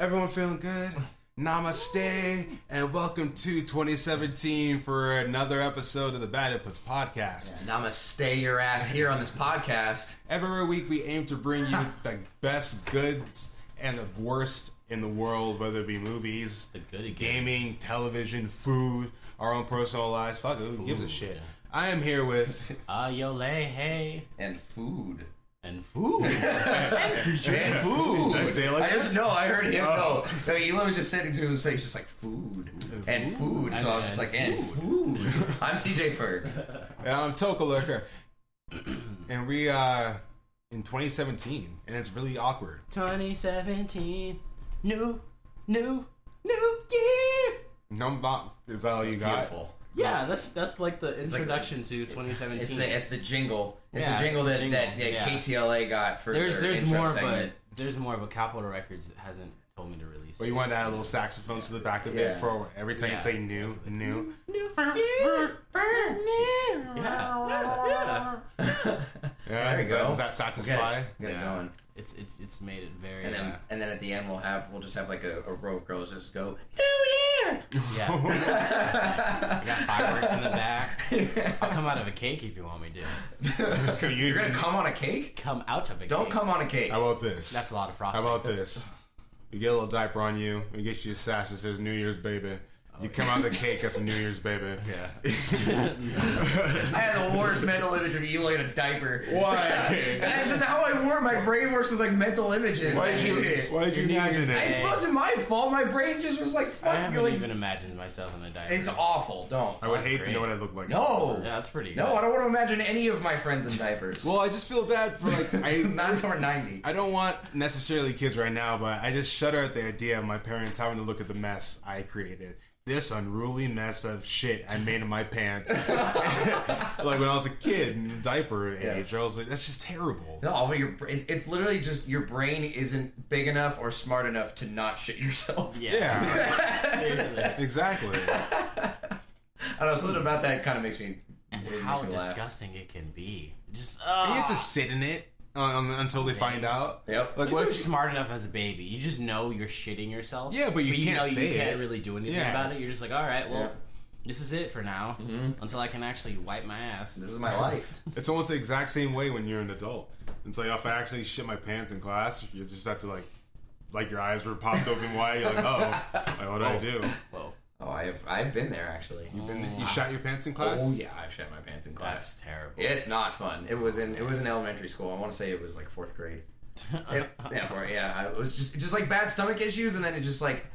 Everyone feeling good? Namaste, and welcome to 2017 for another episode of the Bad Inputs Podcast. Yeah, namaste your ass here on this podcast. Every week we aim to bring you the best goods and the worst in the world, whether it be movies, gaming, television, food, our own personal lives. Fuck it, who gives a shit? I am here with... Yole, hey. And food. And food. and food. Did I say it like that? I heard him go. No, Eloy was just sitting to himself. He's just like, food. And food. So I was just like, and food. I'm CJ Ferg. And I'm Toka Lurker. And we, in 2017, and it's really awkward. 2017, new year. Is that all you got? Beautiful. Yeah, that's like the introduction to 2017. It's the jingle. It's the jingle that KTLA got for there's intro more, segment. but there's more. But Capitol Records hasn't told me to release. Well, you wanted to add a little saxophones to the back of it for every time you say new. Yeah. There we go. Does that satisfy? Get it going. It's made it very. And then at the end we'll just have like a row of girls just go New Year. Yeah. I got fireworks in the back. I'll come out of a cake if you want me to. You're gonna come on a cake? Come out of a cake. Don't come on a cake. How about this? That's a lot of frosting. How about this? You get a little diaper on you. We get you a sash that says New Year's baby. You come out of the cake, that's a New Year's baby. Yeah. I had the worst mental image of Eloy in a diaper. Why? That's just how I work. My brain works with like mental images. Why did you imagine it? It wasn't my fault. My brain just was like, fuck. I haven't even imagined myself in a diaper. It's awful. Don't. I would hate to know what I look like. No. Yeah, that's pretty good. No, I don't want to imagine any of my friends in diapers. Well, I just feel bad for not until we're 90. I don't want necessarily kids right now, but I just shudder at the idea of my parents having to look at the mess I created. This unruly mess of shit I made in my pants. Like when I was a kid in diaper age, I was like, that's just terrible. No, but it's literally just your brain isn't big enough or smart enough to not shit yourself. Yeah. Exactly. I don't know, something about that kind of makes me how disgusting it can be. Just you have to sit in it until they find out. Yep. Like, what if you're smart enough as a baby? You just know you're shitting yourself. Yeah, but you can't say you can't really do anything about it. You're just like, all right, well, this is it for now until I can actually wipe my ass. This is my life. It's almost the exact same way when you're an adult. It's like if I actually shit my pants in class, you just have to like your eyes were popped open wide. You're like, what do I do? Whoa. Oh, I've been there actually. You shot your pants in class? Oh yeah, I've shot my pants in class. That's terrible. It's not fun. It was in elementary school. I want to say it was like 4th grade. It was just like bad stomach issues, and then it just like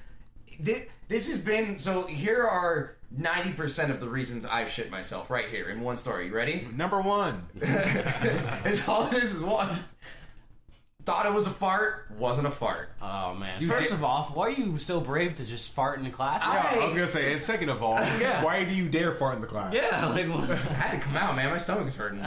this has been. So here are 90% of the reasons I've shit myself right here in one story. You ready? Number 1. It's all this is one. Thought it was a fart, wasn't a fart. Oh man! First of all, why are you so brave to just fart in class? Yeah, I was gonna say. And second of all, why do you dare fart in the class? Yeah, like what? I had to come out, man. My stomach was hurting.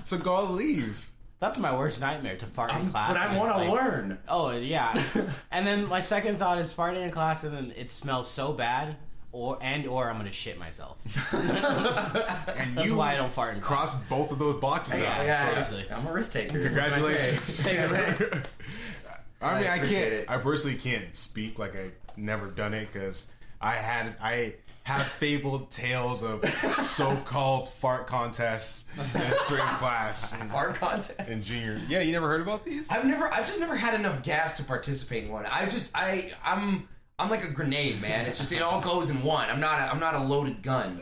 So go leave. That's my worst nightmare, to fart in class. But I want to learn. Oh yeah, and then my second thought is farting in class, and then it smells so bad. Or I'm gonna shit myself. And that's why I don't fart in class. Cross both of those boxes out. Yeah, seriously. I'm a risk taker. Congratulations. I mean, I can't. I personally can't speak like I've never done it because I have fabled tales of so-called fart contests in a certain class. Fart contest in junior. Yeah, you never heard about these? I've just never had enough gas to participate in one. I'm like a grenade, man. It's just it all goes in one. I'm not a loaded gun.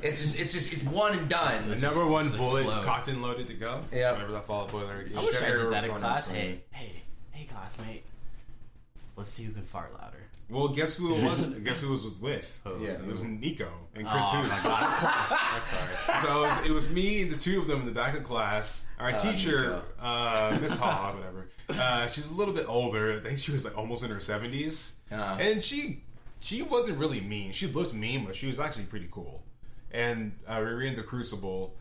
It's one and done. The number one bullet cocked and loaded to go. Yeah. Whenever that fall boiler again. I wish I did that in class. Hey, classmate. Let's see who can fart louder. Well, guess who it was? Guess who it was with? Yeah, it was Nico and Chris Oh my god, of course. So it was me and the two of them in the back of class. Our teacher, Miss Haw, whatever. She's a little bit older. I think she was like almost in her 70s, and she wasn't really mean. She looked mean, but she was actually pretty cool. And we were in the Crucible.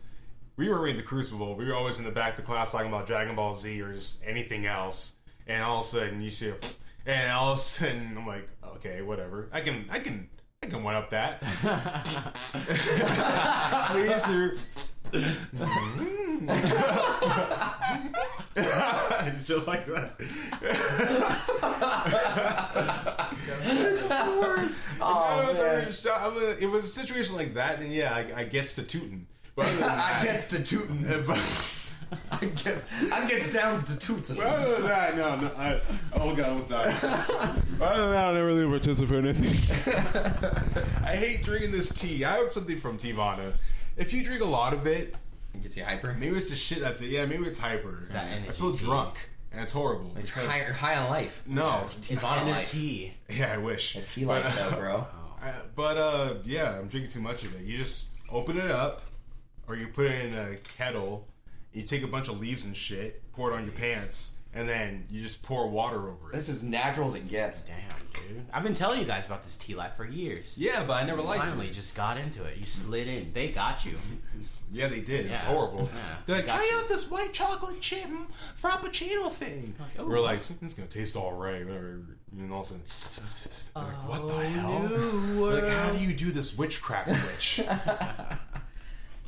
We were always in the back of the class talking about Dragon Ball Z or just anything else. And all of a sudden you see, and all of a sudden I'm like, okay, whatever. I can one up that. Please, sir. and shit like that. It was a situation like that, and yeah, I gets to tootin'. But I gets to tootin'. I gets downs to toots. Other than that, no. Oh god, I almost died. Other than that, I never really participate in anything. I hate drinking this tea. I have something from Teavana. If you drink a lot of it, it gets you hyper. Maybe it's the shit that's it. Yeah, maybe it's hyper. I feel drunk, and it's horrible. It's high on life. No, Teavana life. Tea. Yeah, I wish. A tea life, though, bro. Yeah, I'm drinking too much of it. You just open it up, or you put it in a kettle. You take a bunch of leaves and shit, pour it on your pants, and then you just pour water over it. This is as natural as it gets. Damn, dude. I've been telling you guys about this tea life for years. Yeah, but I never liked it. Finally just got into it. You slid in. They got you. Yeah, they did. Yeah. It's horrible. Yeah. They're like, try out this white chocolate chip frappuccino thing. Like, we're like, it's going to taste all right. Whatever. And all of a sudden, like, what the hell? Like, how do you do this witchcraft witch?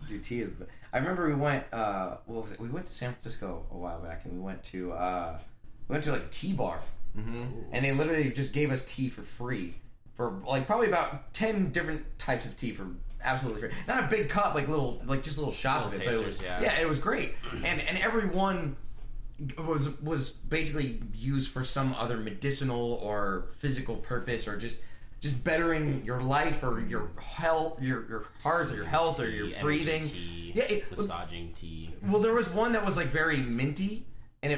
Dude, tea is... I remember we went, what was it? We went to San Francisco a while back, and we went to like a tea bar, and they literally just gave us tea for free for like probably about 10 different types of tea for absolutely free. Not a big cup, just little shots of it, but it was it was great, and every one was basically used for some other medicinal or physical purpose, or just bettering your life or your health, your heart, or your health, or your breathing. Tea, massaging tea. Well, there was one that was like very minty, and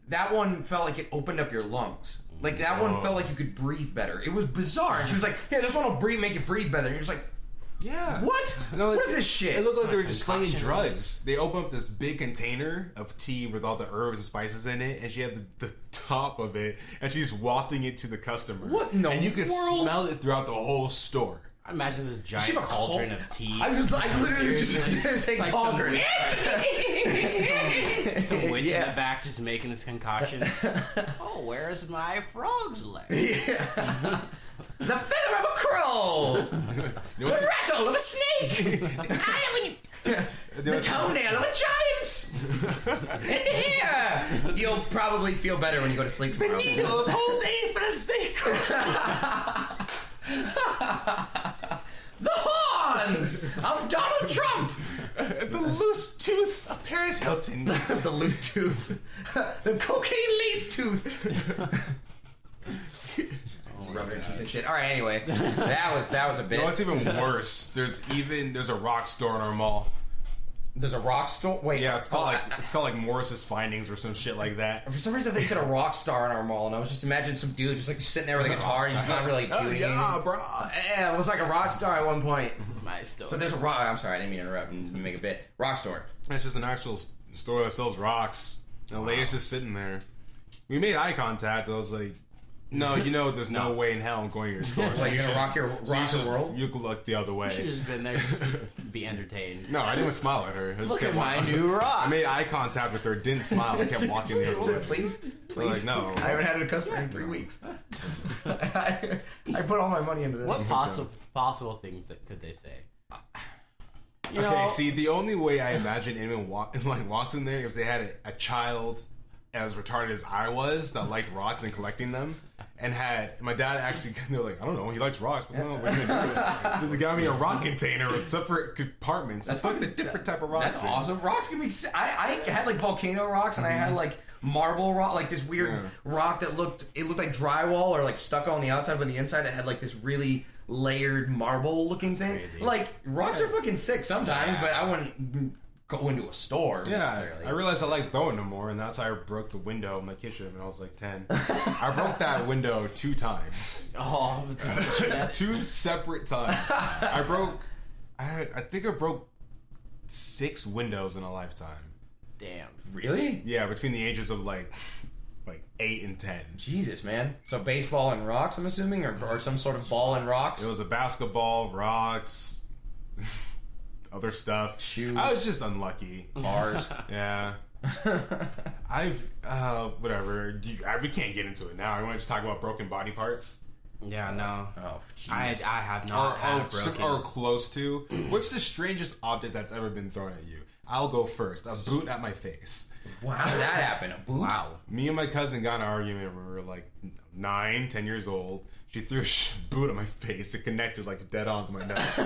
that one felt like it opened up your lungs. Like that one felt like you could breathe better. It was bizarre. And she was like, "Here, this one will make you breathe better." And you're just like, yeah. What? No, what is this shit? It looked like they were just slinging drugs. They opened up this big container of tea with all the herbs and spices in it, and she had the top of it, and she's wafting it to the customer. What in the And you could smell it throughout the whole store. I imagine this giant cauldron of tea. I literally just say like cauldron. Some witch in the back just making this concoction. Oh, where's my frog's leg? Yeah. The feather of a crow! The rattle of a snake! The toenail of a giant! And here! You'll probably feel better when you go to sleep tomorrow. The needle of Jose Francisco! The horns of Donald Trump! The loose tooth of Paris Hilton! The loose tooth. The cocaine lace tooth! Rubbing her teeth and shit. All right, anyway, that was a bit. No, it's even worse. There's a rock store in our mall. There's a rock store. Wait, yeah, it's called like Morris's Findings or some shit like that. For some reason, they said a rock star in our mall, and I was just imagining some dude just like sitting there with a guitar and he's not really doing anything. Yeah, bro. Yeah, it was like a rock star at one point. This is my story. So there's a rock. I'm sorry, I didn't mean to interrupt and make a bit. Rock store. It's just an actual store that sells rocks. And the lady's just sitting there. We made eye contact. I was like, no, there's no way in hell I'm going to your store. So you're gonna rock your world? You could look the other way. You should have just been there just to be entertained. No, I didn't smile at her. I just Look kept at my new rock. I made eye contact with her, didn't smile. I kept walking the other way. Please. Like, no. I haven't had a customer in 3 weeks. I put all my money into this. What possible things could they say? Okay, see, the only way I imagine anyone walks in there if they had a child as retarded as I was that liked rocks and collecting them, and had my dad actually, they're like, I don't know, he likes rocks, but no, what are you gonna do with it? So they got me a rock container with separate compartments. That's fucking a different type of rocks. That's awesome. Rocks can be. I had like volcano rocks, and I had like marble rock, like this weird rock that looked like drywall or like stucco on the outside, but on the inside it had like this really layered marble looking thing. Crazy. Like rocks are fucking sick sometimes, but I wouldn't go into a store necessarily. I realized I liked throwing them more, and that's how I broke the window in my kitchen when I was like 10. I broke that window 2 times. Oh, 2 separate times. I think I broke 6 windows in a lifetime. damn. Really? Yeah, between the ages of like 8 and 10. Jesus, man. So baseball and rocks, I'm assuming, or some sort of ball and rocks. It was a basketball, rocks, other stuff. Shoes. I was just unlucky. Cars. Yeah. Whatever. We can't get into it now. I want to just talk about broken body parts. Yeah, no. Oh, Jesus. I have not had a broken. Or close to. What's the strangest object that's ever been thrown at you? I'll go first. A boot at my face. Wow, how did that happen? A boot? Wow. Me and my cousin got in an argument when we were like 9, 10 years old. She threw a boot at my face. It connected like dead on to my nuts.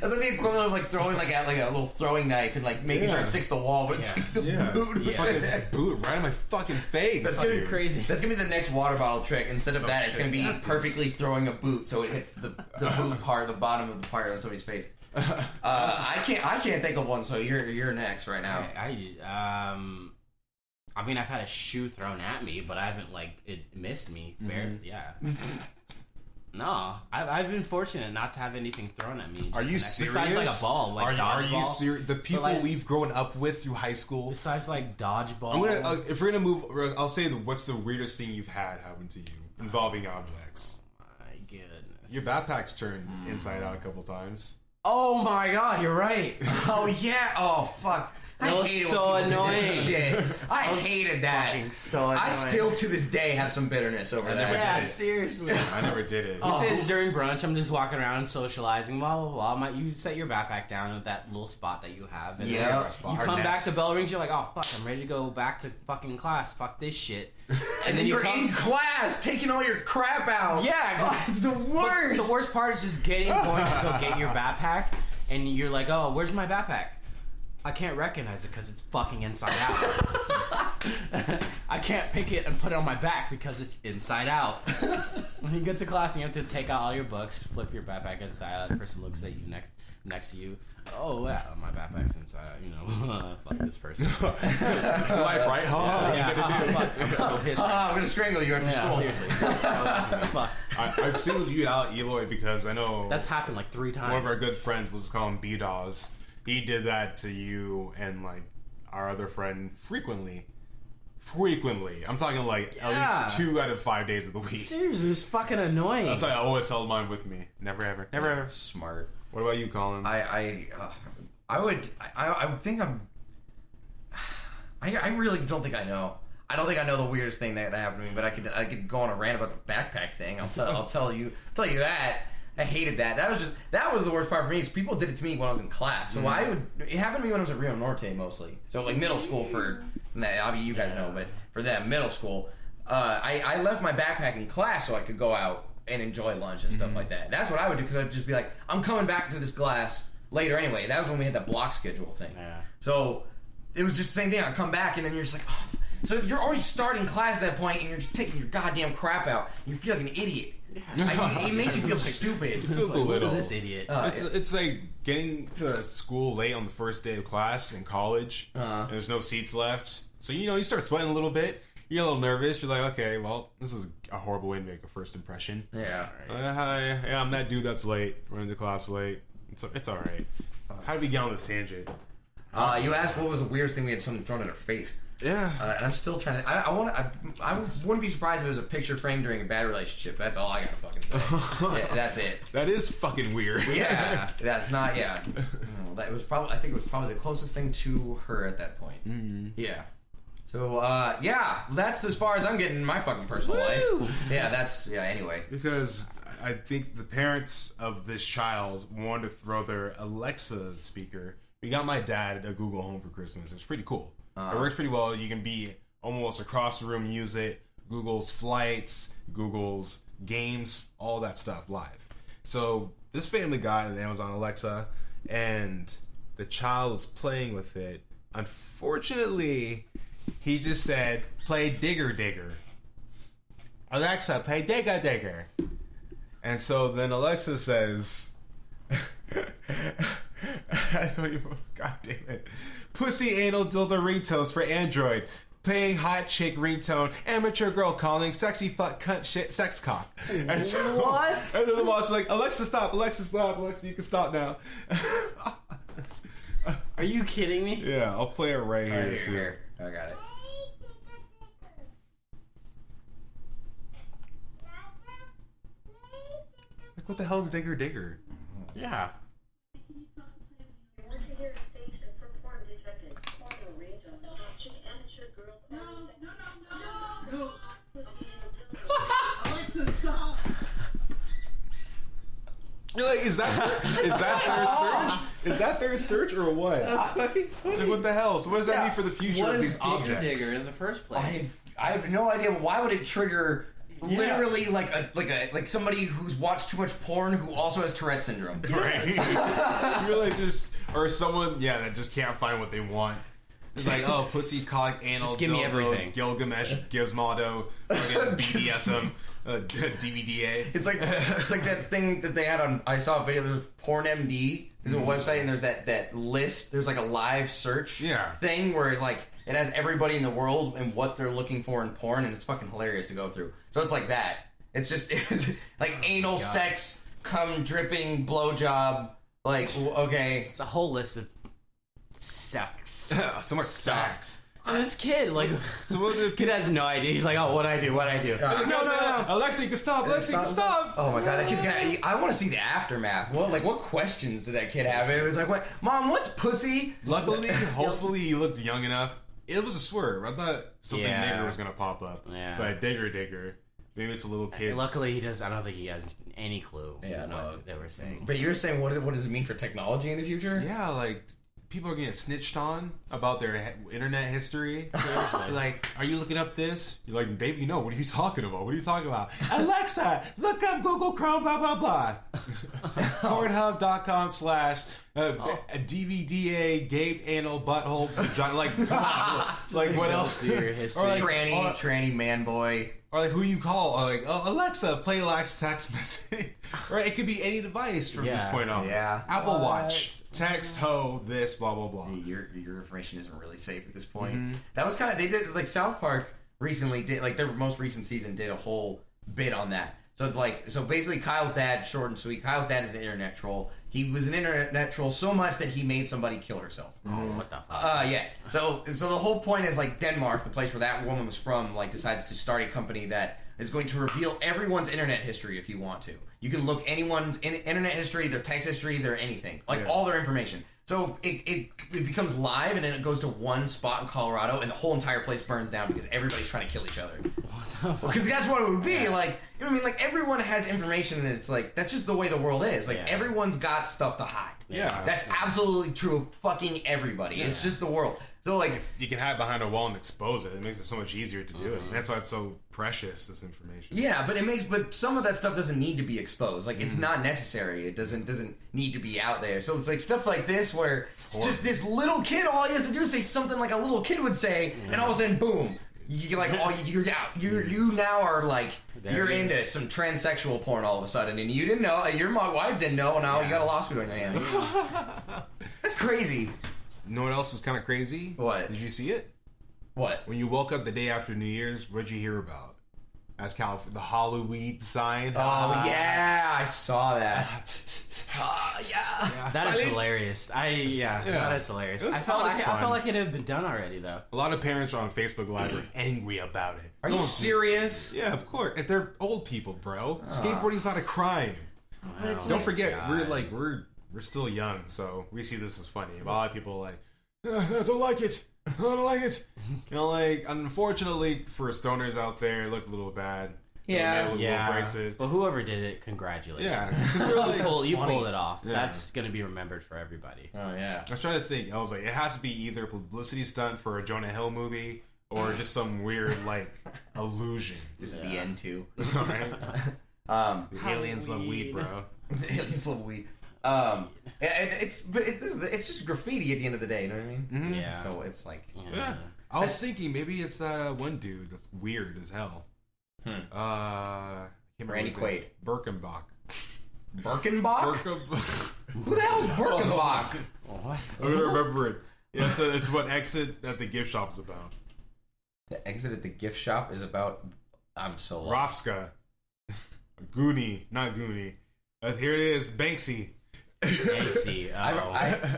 That's like the equivalent of like throwing like at like a little throwing knife and like making sure it sticks to the wall, but it's like the boot. Fucking just boot right in my fucking face. That's gonna be crazy. That's gonna be the next water bottle trick. Instead of that, it's gonna be perfectly throwing a boot so it hits the boot part, the bottom of the part on somebody's face. I can't think of one. So you're next right now. I mean, I've had a shoe thrown at me, but I haven't like it missed me. Yeah. No, I've been fortunate not to have anything thrown at me. Are you serious? Besides like a ball, like are dodgeball. you serious? The people like, we've grown up with through high school. Besides like dodgeball. I'm gonna if we're gonna move, I'll say what's the weirdest thing you've had happen to you involving objects? My goodness. Your backpack's turned inside out a couple times. Oh my god, you're right. Oh yeah. Oh fuck. That was so annoying. Shit. I hated that. So annoying. I still to this day have some bitterness over that. Yeah, seriously. I never did it. It says during brunch, I'm just walking around socializing, blah blah blah. You set your backpack down at that little spot that you have, and yeah, you come back, the bell rings, you're like, oh fuck, I'm ready to go back to fucking class. Fuck this shit. And then you're in class taking all your crap out. Yeah, it's the worst. The worst part is just going to go get your backpack, and you're like, oh, where's my backpack? I can't recognize it because it's fucking inside out. I can't pick it and put it on my back because it's inside out. When you get to class and you have to take out all your books, flip your backpack inside out, the person looks at you next to you. Oh, yeah, my backpack's inside out, you know. Fuck this person. Life, right? Huh? I'm going to strangle you after school. Seriously. Fuck. I've singled you out, Eloy, because I know... That's happened like 3 times. One of our good friends, we'll just call him B-Dawes. He did that to you and like our other friend frequently. I'm talking like at least 2 out of 5 days of the week. Seriously, it was fucking annoying. That's why I always held mine with me. Never ever. Smart. What about you, Colin? I think I'm. I really don't think I know. I don't think I know the weirdest thing that happened to me, but I could go on a rant about the backpack thing. I'll tell you that. I hated that. That was the worst part for me. Is people did it to me when I was in class. So it happened to me when I was at Rio Norte mostly. So like middle school for you guys know, but for them middle school, I left my backpack in class so I could go out and enjoy lunch and stuff like that. That's what I would do because I'd just be like, I'm coming back to this class later anyway. That was when we had that block schedule thing. Yeah. So it was just the same thing. I'd come back and then you're just like, oh. So you're already starting class at that point and you're just taking your goddamn crap out. You feel like an idiot. It makes you feel stupid. You feel belittled. Look at this idiot. It's like getting to school late on the first day of class in college, and there's no seats left. So you start sweating a little bit. You're a little nervous. You're like, okay, well, this is a horrible way to make a first impression. Yeah. Hi, yeah, I'm that dude that's late. Running to class late. It's all right. How did we get on this tangent? You asked what was the weirdest thing we had something thrown in our face. Yeah, and I'm still trying to. I wouldn't be surprised if it was a picture frame during a bad relationship. That's all I gotta fucking say. Yeah, that's it. That is fucking weird. Yeah, that's not. Yeah, that was probably. I think it was probably the closest thing to her at that point. Mm-hmm. Yeah. So that's as far as I'm getting in my fucking personal life. Yeah, Anyway, because I think the parents of this child wanted to throw their Alexa speaker. We got my dad a Google Home for Christmas. It's pretty cool. It works pretty well. You can be almost across the room, use it. Google's flights, Google's games, all that stuff live. So this family got an Amazon Alexa, and the child was playing with it. Unfortunately, he just said, play Digger Digger. Alexa, play Digger Digger. And so then Alexa says... I don't even... God damn it. Pussy anal dildo ringtones for Android. Playing hot chick ringtone. Amateur girl calling. Sexy fuck cunt shit sex cock. And so, what? And then the mom's like, Alexa stop. Alexa stop. Alexa, you can stop now. Are you kidding me? Yeah, I'll play it right here too. Here. I got it. Like, what the hell is Digger Digger? Yeah. You're like, is that their search? Is that their search or what? That's fucking funny. Like, what the hell? So what does that mean for the future what of is these objects? digger in the first place? I have no idea. Why would it trigger literally like somebody who's watched too much porn who also has Tourette syndrome? Right. You're like just or someone that just can't find what they want. It's like, oh, pussy, cock, anal, just give me everything. Gilgamesh, Gizmodo, BDSM, DVDA. It's like that thing that they had on. I saw a video. There's PornMD. There's a website, and there's that list. There's like a live search thing where like it has everybody in the world and what they're looking for in porn, and it's fucking hilarious to go through. So it's like that. It's just like anal sex, cum dripping, blowjob. Like okay, it's a whole list of sex. So much sex. So this kid, so what the kid has no idea. He's like, oh, what I do. No. Alexa, you can stop. Alexa, you can stop. Oh my god, that kid's gonna. I want to see the aftermath. What questions did that kid have? It was like, what, Mom? What's pussy? Luckily, hopefully, he looked young enough. It was a swerve. I thought something nigger was gonna pop up. Yeah. But digger. Maybe it's a little kid. Luckily, he does. I don't think he has any clue. Yeah, no. What they were saying. But you were saying, what does it mean for technology in the future? Yeah, like people are getting snitched on about their internet history. Like, are you looking up this? You're like, baby, no. What are you talking about? What are you talking about? Alexa, look up Google Chrome. Blah blah blah. Pornhub.com/ DVDA Gabe anal butthole vagina. Like, come on. Like what else? Your history. Or like, tranny man boy. Or like who you call, or like, oh, Alexa, play Lax text message. Or it could be any device from this point on. Yeah. Apple Watch, text, this, blah, blah, blah. Your information isn't really safe at this point. Mm-hmm. That was kind of, they did, like South Park recently did, like their most recent season did a whole bit on that. So basically Kyle's dad, short and sweet, Kyle's dad is an internet troll. He was an internet troll so much that he made somebody kill herself. Oh, what the fuck? Yeah. So the whole point is like Denmark, the place where that woman was from, like decides to start a company that is going to reveal everyone's internet history if you want to. You can look anyone's internet history, their text history, their anything, like all their information. So it becomes live, and then it goes to one spot in Colorado, and the whole entire place burns down because everybody's trying to kill each other. Because that's what it would be. Like, you know what I mean? Like, everyone has information, and it's like, that's just the way the world is. Like, everyone's got stuff to hide. Yeah. That's absolutely true of fucking everybody. Yeah. It's just the world. So, like, if you can hide behind a wall and expose it, it makes it so much easier to do it. And that's why it's so precious, this information. Yeah, but some of that stuff doesn't need to be exposed. Like, it's not necessary. It doesn't need to be out there. So it's like stuff like this where it's just this little kid, all he has to do is say something like a little kid would say, and all of a sudden, boom. You're like, you're out. You now are like, you're into some transsexual porn all of a sudden, and you didn't know. Your wife didn't know, and now you got a lawsuit on your hands. That's crazy. You know what else was kind of crazy? What? Did you see it? What? When you woke up the day after New Year's, what'd you hear about? As the Halloween sign. Oh, yeah, I saw that. Yeah. That is hilarious. That is hilarious. I felt like it had been done already, though. A lot of parents are on Facebook Live are angry about it. Are you serious? Yeah, of course. If they're old people, bro. Skateboarding's not a crime. Wow. Don't forget, we're still young, so we see this as funny. A lot of people are like, I don't like it. I don't like it. You know, like, unfortunately for stoners out there, it looked a little bad. Yeah. But whoever did it, congratulations. Yeah. Because you pulled it off. Yeah. That's going to be remembered for everybody. Oh, yeah. I was trying to think. I was like, it has to be either a publicity stunt for a Jonah Hill movie or just some weird, like, illusion. This is the end, too. All right. The aliens love weed, bro. The aliens love weed. It's just graffiti at the end of the day, you know what I mean? Mm-hmm. Yeah. So it's like, yeah. I was thinking maybe it's that one dude that's weird as hell. Randy Quaid. Birkenbach. Birkenbach? Who the hell is Birkenbach? What? I'm gonna remember it. Yeah, so it's what Exit at the gift shop is about. The Exit at the gift shop is about. I'm so lost. Rofska. Not Goonie. Here it is, Banksy. Banksy. Oh.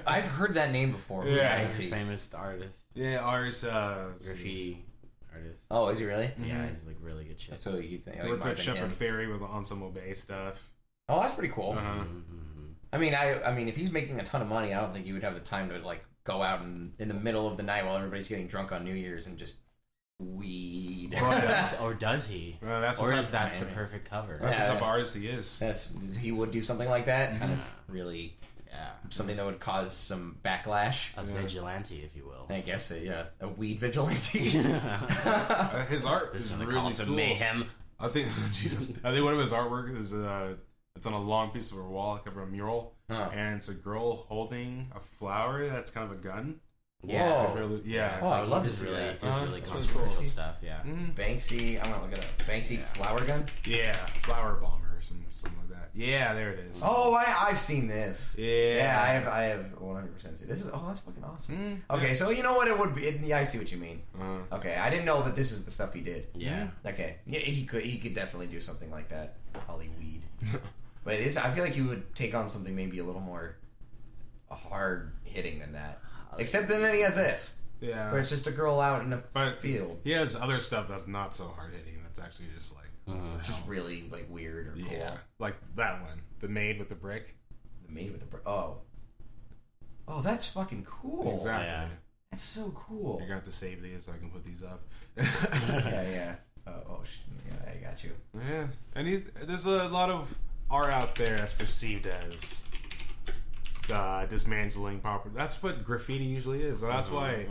I've heard that name before. Yeah, he's a famous artist. Yeah, ours. Graffiti artist. Oh, is he really? Yeah, he's like really good shit. So you think? They put Shepherd Ferry with the Ensemble Bay stuff. Oh, that's pretty cool. Uh-huh. Mm-hmm. I mean, if he's making a ton of money, I don't think he would have the time to like go out in the middle of the night while everybody's getting drunk on New Year's and just weed weed. Or does he? That's or is that the perfect cover? That's the type of artist he is. He would do something like that. Kind of really... Yeah. Something that would cause some backlash. A vigilante, if you will. I guess, a weed vigilante. His art is really cool. Mayhem. I think, Jesus. I think one of his artwork is, it's on a long piece of a wall, like over a mural. And it's a girl holding a flower that's kind of a gun. Yeah. Really, yeah. Oh, I love to see that. Really controversial stuff, yeah. Banksy, I'm gonna look it up. Banksy flower gun? Yeah, flower bomber or something like that. Yeah, there it is. Oh, I've seen this. Yeah. I have 100% seen this. That's fucking awesome. Okay, so you know what it would be? I see what you mean. Okay, I didn't know that this is the stuff he did. Yeah. Okay, yeah, he could definitely do something like that. Probably weed. But I feel like he would take on something maybe a little more hard hitting than that. Except then he has this. Yeah. Where it's just a girl out in a field. He has other stuff that's not so hard hitting. That's actually just like just really like weird or cool. Yeah. Like that one. The maid with the brick. The maid with the brick. Oh, that's fucking cool. Exactly. Yeah. That's so cool. You're gonna have to save these so I can put these up. Yeah. Yeah, I got you. Yeah. And there's a lot of art out there that's perceived as dismantling property. That's what graffiti usually is. So that's why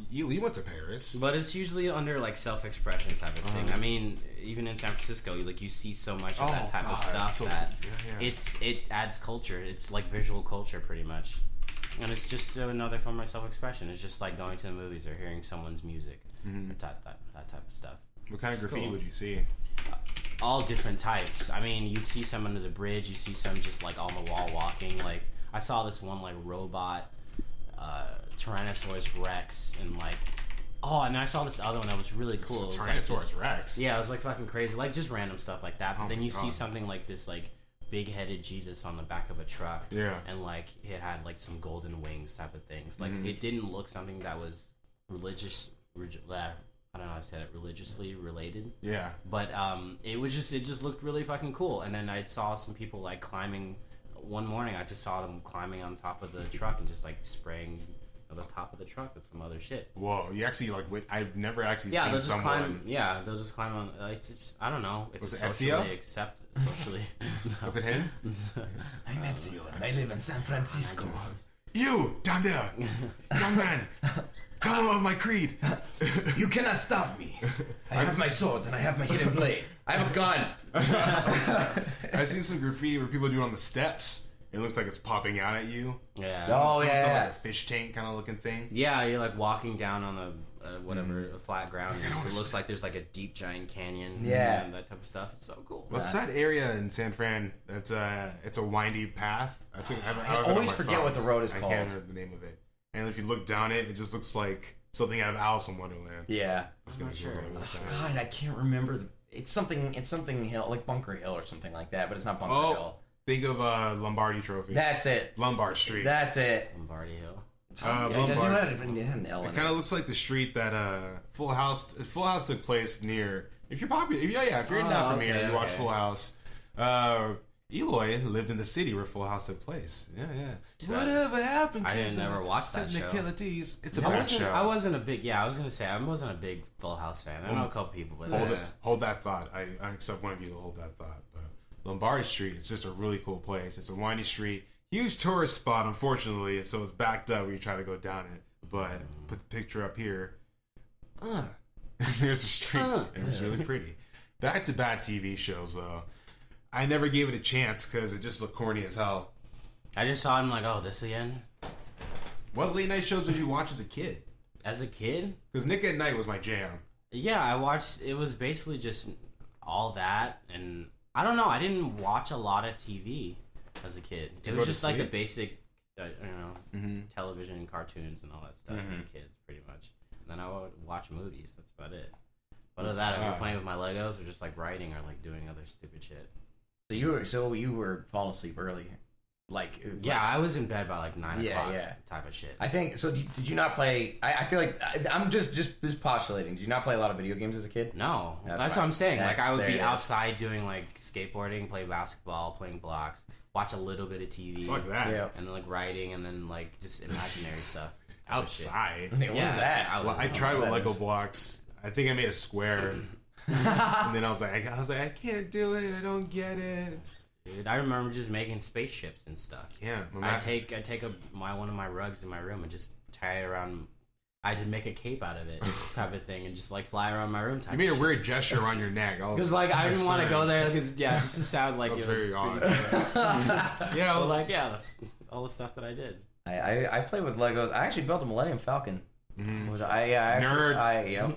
you went to Paris. But it's usually under like self-expression type of thing. I mean, even in San Francisco, you see so much of that type of stuff that it adds culture. It's like visual culture pretty much. And it's just another form of self-expression. It's just like going to the movies or hearing someone's music. Or that type of stuff. What kind of graffiti would you see? All different types. I mean, you'd see some under the bridge. You see some just like on the wall walking. Like I saw this one like robot Tyrannosaurus Rex and like and I saw this other one that was really cool. Tyrannosaurus Rex. Yeah, it was like fucking crazy. Like just random stuff like that. But then you see something like this like big-headed Jesus on the back of a truck. Yeah. And like it had like some golden wings type of things. Like it didn't look something that was religious. I don't know how to say it, religiously related. Yeah. But it just looked really fucking cool. And then I saw some people like climbing. One morning I just saw them climbing on top of the truck and just like spraying on the top of the truck with some other shit. Whoa, you actually like I've never actually seen they'll just someone. They'll just climb on. It's just, I don't know. If was it socially Ezio? Socially. No. Was it him? I'm Ezio and I live in San Francisco. You down there, young man. Tell them of my creed. You cannot stop me. I have my sword and I have my hidden blade. I have a gun. I've seen some graffiti where people do it on the steps. It looks like it's popping out at you. Yeah. Like a fish tank kind of looking thing. Yeah, you're like walking down on the a flat ground. And it looks like there's like a deep giant canyon. Yeah. And that type of stuff. It's so cool. What's that area in San Fran? It's a windy path. I always forget what the road is called. I can't remember the name of it. And if you look down it, it just looks like something out of Alice in Wonderland. Yeah. I'm not sure. God, I can't remember. It's something Hill, like Bunker Hill or something like that, but it's not Bunker Hill. Think of Lombardi Trophy. That's it. Lombard Street. That's it. Lombardi Hill. It had an L in it. It kind of looks like the street that Full House took place near. If you're popular, if you're not from here, you watch Full House. Eloy lived in the city where Full House took place. Yeah. Whatever happened to I didn't never watch that show. Technicalities. It's a bad show. I wasn't a big. Yeah, I was gonna say I wasn't a big Full House fan. I know a couple people, but hold that thought. I expect one of you to hold that thought. But Lombard Street, it's just a really cool place. It's a windy street, huge tourist spot, unfortunately, and so it's backed up when you try to go down it. But put the picture up here. There's a street, and it's really pretty. Back to bad TV shows though. I never gave it a chance because it just looked corny as hell. I just saw him like, oh, this again? What late night shows did you watch as a kid? As a kid? Because Nick at Night was my jam. Yeah, I watched, it was basically just all that, and I don't know, I didn't watch a lot of TV as a kid. It was just like the basic, television and cartoons and all that stuff as a kid, pretty much. And then I would watch movies, that's about it. Other than that, I was playing with my Legos or just like writing or like doing other stupid shit. So you were falling asleep early, I was in bed by like 9 o'clock. Type of shit. I think so. Did you not play? I feel like I'm just postulating. Did you not play a lot of video games as a kid? No, that's what I'm saying. Like I would be outside doing like skateboarding, play basketball, playing blocks, watch a little bit of TV, like that, and then like writing, and then like just imaginary stuff. Outside. What was that? I tried with Lego blocks. I think I made a square. And then I was like, I can't do it. I don't get it. Dude, I remember just making spaceships and stuff. Yeah. I take one of my rugs in my room and just tie it around. I did make a cape out of it, type of thing, and just like fly around my room. You made a weird gesture around your neck. Because like I didn't want to go there. Because this would sound like it was very odd. Yeah, I was like, that's all the stuff that I did. I play with Legos. I actually built a Millennium Falcon. Mm-hmm. Nerd. I know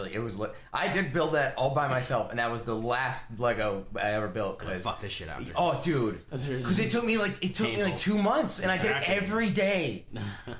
it was. I did build that all by myself, and that was the last Lego I ever built. Cause fuck this shit out. Oh, dude, because it took me like 2 months, and I did it every day.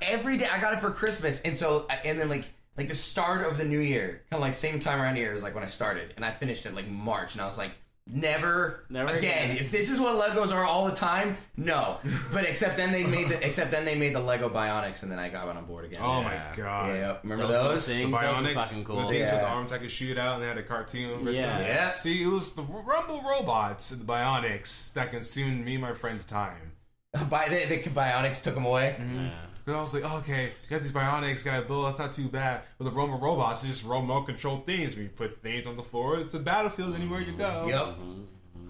Every day, I got it for Christmas, and then like the start of the new year, kind of like same time around here is like when I started, and I finished it like March, and I was like. Never again. If this is what Legos are all the time, no. But except then they made the Lego Bionics, and then I got on board again. Oh my god! Yeah, remember those? Things, the Bionics, those were fucking cool. The things with arms I could shoot out, and they had a cartoon. Yeah. See, it was the Rumble robots and the Bionics that consumed me and my friend's time. The Bionics took them away. Mm-hmm. Yeah. But I was like, okay, you got these Bionics, got a build, that's not too bad. But the Rumble robots are just remote control things. When you put things on the floor, it's a battlefield anywhere you go. Yep.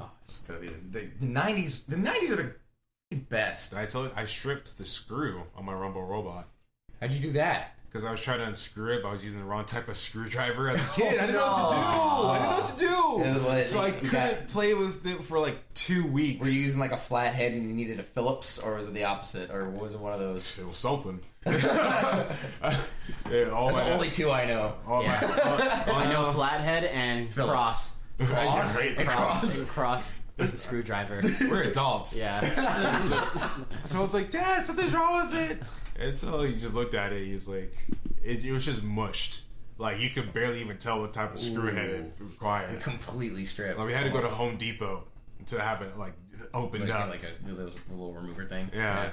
Oh, the 90s. The 90s are the best. I told you, I stripped the screw on my Rumble robot. How'd you do that? Because I was trying to unscrew it, but I was using the wrong type of screwdriver as a kid. I didn't know what to do. So I couldn't play with it for like 2 weeks. Were you using like a flathead and you needed a Phillips, or was it the opposite, or was it one of those? It was something. That's the only two I know. I know flathead and Phillips. cross screwdriver. We're adults. Yeah. So I was like, Dad, something's wrong with it. And so he just looked at it. He's like, it was just mushed. Like, you could barely even tell what type of screw head it required. Completely stripped. Like, we had to go to Home Depot to have it, like, opened up. Like a little remover thing. Yeah.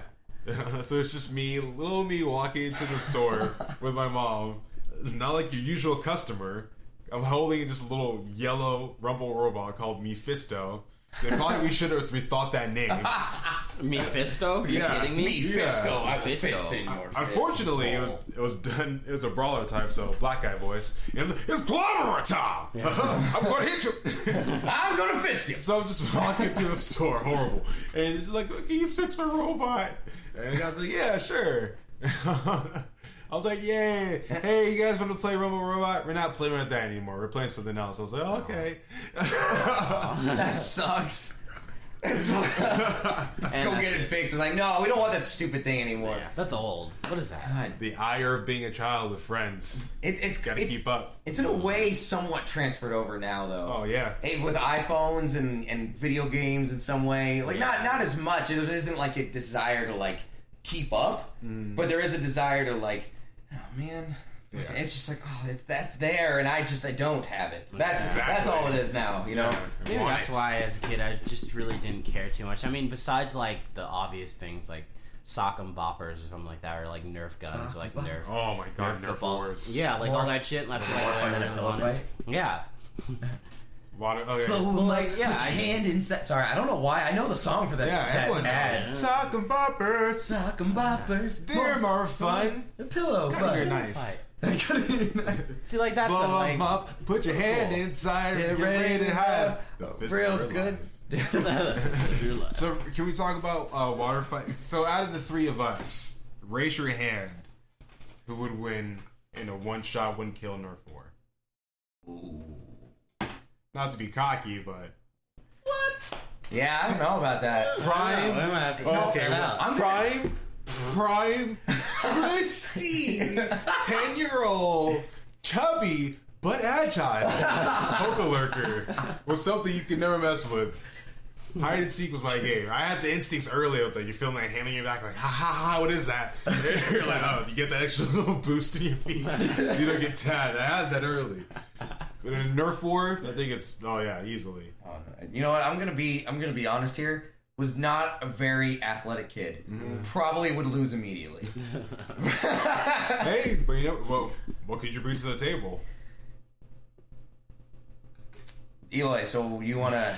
So it's just little me walking into the store with my mom. Not like your usual customer. I'm holding this little yellow Rumble robot called Mephisto. They probably should have rethought that name. Mephisto? Are you kidding me? Mephisto. I fist in your Unfortunately, it was done. It was a brawler type, so black guy voice. It's plumber time. I'm gonna hit you. I'm gonna fist you. So I'm just walking through the store, horrible, and it's like, can you fix my robot? And the guy's like, yeah, sure. I was like, yay. Hey, you guys want to play Rumble Robot? We're not playing with that anymore. We're playing something else. I was like, okay. That sucks. Go get it fixed. It's like, no, we don't want that stupid thing anymore. Yeah, that's old. What is that? God. The ire of being a child with friends. It's got to keep up. It's in a way somewhat transferred over now, though. Oh, yeah. With iPhones and video games in some way. Like, not as much. It isn't like a desire to, like, keep up. But there is a desire to, like, oh, man... Yeah. It's just like, oh, that's there, and I don't have it. That's all it is now, you know? Maybe that's why, as a kid, I just really didn't care too much. I mean, besides, like, the obvious things, like sock 'em boppers or something like that, or, like, Nerf guns, or, like, Nerf... Oh, my God, Nerf footballs. Yeah, like, all that shit. That's more than a pillow fight? Yeah. Put your hand inside. Sorry, I don't know why. I know the song for that. Yeah, everyone knows. Sock 'em boppers. Sock 'em boppers. They're more fun. A pillow fight. Your knife. See, like that blow stuff. Like, them up, put your hand inside, get ready to have real good. So, can we talk about water fight? So, out of the three of us, raise your hand. Who would win in a one-shot, one-kill Nerf war? Ooh. Not to be cocky, but what? Yeah, I don't know about that. Prime, pristine, 10-year-old, chubby, but agile, Toka lurker was something you could never mess with. Hide and seek was my game. I had the instincts earlier that you feel like hand on your back, like, ha ha ha, what is that? And you're like, oh, you get that extra little boost in your feet. You don't get tagged. I had that early. But in a Nerf war, I think it's, easily. You know what? I'm gonna be honest here. Was not a very athletic kid. Mm-hmm. Probably would lose immediately. Hey, but you know, what could you bring to the table? Eloy, so you want to...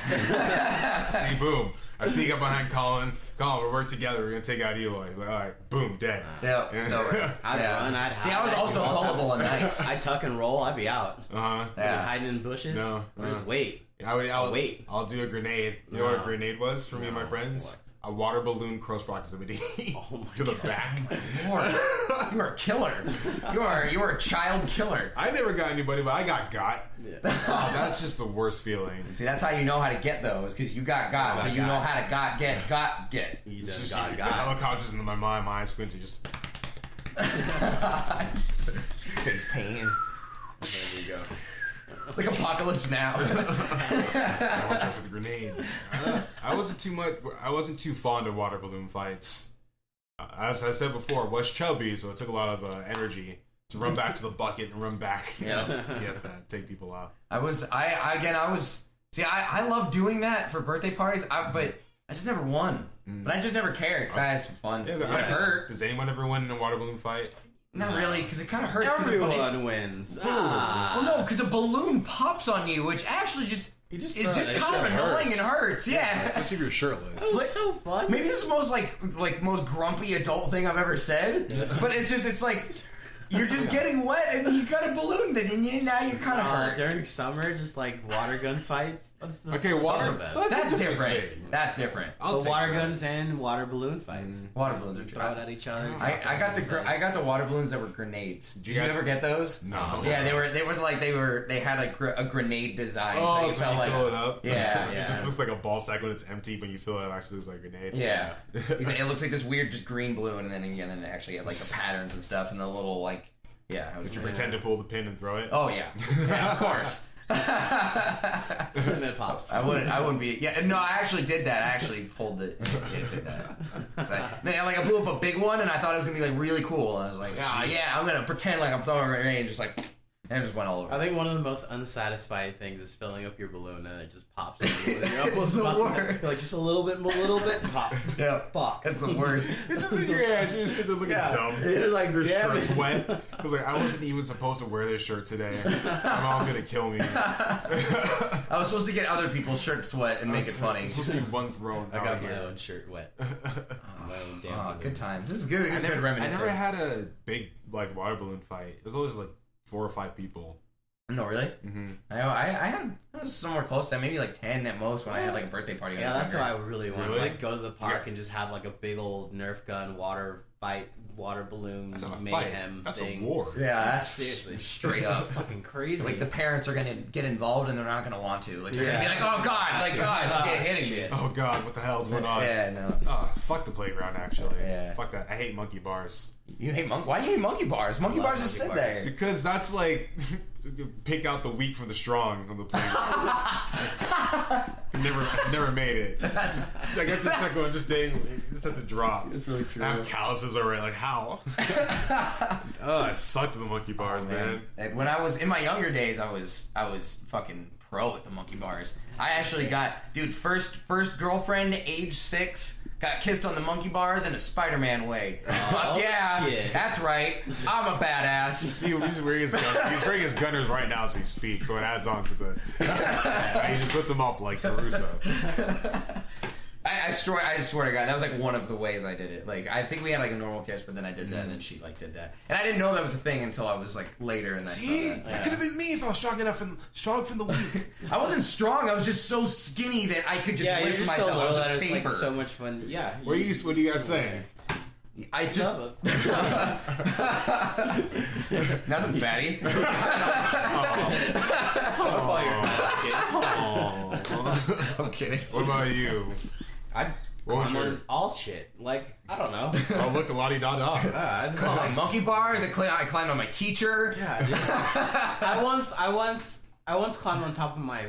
See, boom. I sneak up behind Colin. Colin, we work together. We're gonna take out Eloy. Like, all right, boom, dead. Yeah. I'd run. I'd hide. See, I was also gullible and nice. I'd tuck and roll. I'd be out. Yeah. Hiding in bushes. No. Just wait. I'll wait. I'll do a grenade. You know what a grenade was for me and my friends? A water balloon close proximity to the back. You are a killer. You are a child killer. I never got anybody, but I got. Yeah. Oh, that's just the worst feeling. See, that's how you know how to get those, because you got, so you know how to get. You just got. Helicopters into my mind, my eyes squinty, just. Face pain. There we go. Like Apocalypse Now. I watch out for the grenades. I wasn't too fond of water balloon fights. As I said before, I was chubby, so it took a lot of energy to run back to the bucket and run back. Take people out. I love doing that for birthday parties, but I just never won. But I just never cared because I had some fun. It hurt. Does anyone ever win in a water balloon fight? Not really, because it kind of hurts. Everyone wins. Well, no, because a balloon pops on you, which actually is just kind of annoying and hurts. Yeah, especially if you're shirtless. It's so fun. Maybe this is the most most grumpy adult thing I've ever said. But it's like you're just getting wet and you got a balloon and now you're kind of hurt. During summer, just like water gun fights. That's different. That's different. The water guns and water balloon fights. Water balloons are throw it at each other. I got the water balloons that were grenades. Did you ever get those? No. Yeah, they had a grenade design. Oh, so you fill it up. Yeah, It just looks like a ball sack when it's empty, but you fill it up, it actually looks like a grenade. Yeah. It looks like this weird just green balloon, and then it actually had like the patterns and stuff, and the little Did you pretend to pull the pin and throw it? Oh yeah, of course. And it pops. I wouldn't be. Yeah, no, I actually did that. I actually pulled it. It did that. I blew up a big one, and I thought it was gonna be really cool. And I was like, I'm gonna pretend like I'm throwing a grenade, and and it just went all over. I think one of the most unsatisfying things is filling up your balloon and it just pops. It's the worst. Like just a little bit, pop. Yeah, fuck. That's the worst. It's just in your ass. You're just sitting there looking dumb. You're like, your damn shirt's wet. I was like, I wasn't even supposed to wear this shirt today. My mom's gonna kill me. I was supposed to get other people's shirts wet and make it funny. It's supposed to be one thrown. I got my own shirt wet. My own damn. Good times. This is good. I never had a big water balloon fight. It was always 4 or 5 people. No, really? Mm-hmm. I was somewhere close to that, maybe 10 at most when I had a birthday party. Yeah, that's what I really want. Really? Go to the park and just have a big old Nerf gun, water balloon, that's not a mayhem fight. That's thing. a war. Yeah, that's seriously straight up fucking crazy. The parents are gonna get involved and they're not gonna want to. They're gonna be like, oh god, it's hitting me. Oh god, what the hell's going on? Yeah, no. Oh, fuck the playground, actually. Yeah. Fuck that. I hate monkey bars. You hate why do you hate monkey bars? Monkey bars just sit there. Because that's pick out the weak from the strong on the playground. never made it. I guess it's one just dating. Just at the drop. It's really true. I have calluses already. How? I sucked at the monkey bars, man. When I was in my younger days, I was fucking pro at the monkey bars. I actually got first girlfriend, age 6. Got kissed on the monkey bars in a Spider-Man way. Fuck yeah, shit. That's right. I'm a badass. See, he's wearing his gunners right now as we speak, so it adds on to the. He just put them up like Caruso. I swear to God, that was one of the ways I did it. I think we had a normal kiss, but then I did that, and then she did that, and I didn't know that was a thing until I was later. And see, that could have been me if I was strong from the weak. I wasn't strong. I was just so skinny that I could just lift myself. So I was just paper. So much fun. Yeah. What do you guys saying? I just nothing fatty. I'm kidding. What about you? I'd climb all shit. I don't know. Oh, look, a la-di-da-da. I climbed on monkey bars. I climbed on my teacher. Yeah, dude. I once climbed on top of my